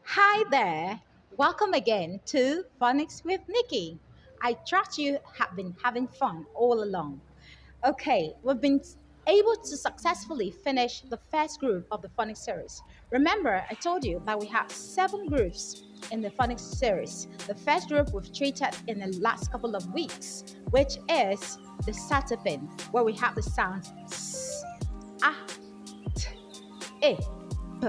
Hi there. Welcome again to Phonics with Nikki. I trust you have been having fun all along. Okay, we've been able to successfully finish the first group of the Phonics series. Remember, I told you that we have 7 groups in the Phonics series. The first group we've treated in the last couple of weeks, which is the Satapin, where we have the sounds S, A, T, E, P,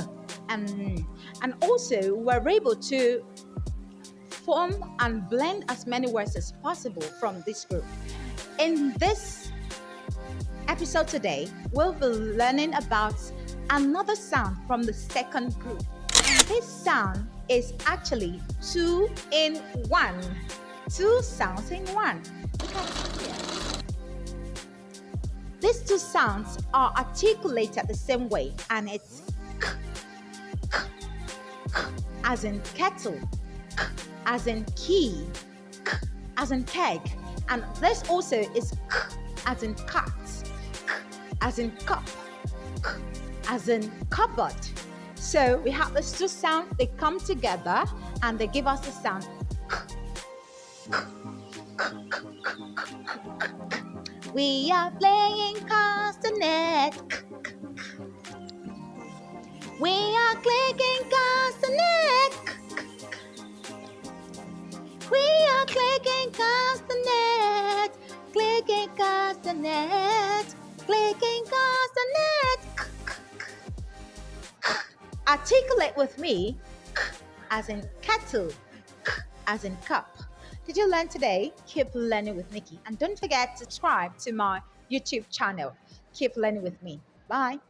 and N. And also, we're able to form and blend as many words as possible from this group. In this episode today, we'll be learning about another sound from the second group. And this sound is actually two in one. Two sounds in one. Look at here. These two sounds are articulated the same way, and it's k, k, k, as in kettle, k, as in key, k, as in keg, and this also is k, as in cat, k, as in cup, k, as in cupboard. So we have these two sounds, they come together and they give us the sound k, k, k, k. We are playing castanet. We are clicking castanet. We are clicking castanet. Clicking castanet. Clicking castanet. Articulate with me as in kettle, as in cup. Did you learn today? Keep learning with Nikki. And don't forget to subscribe to my YouTube channel. Keep learning with me. Bye.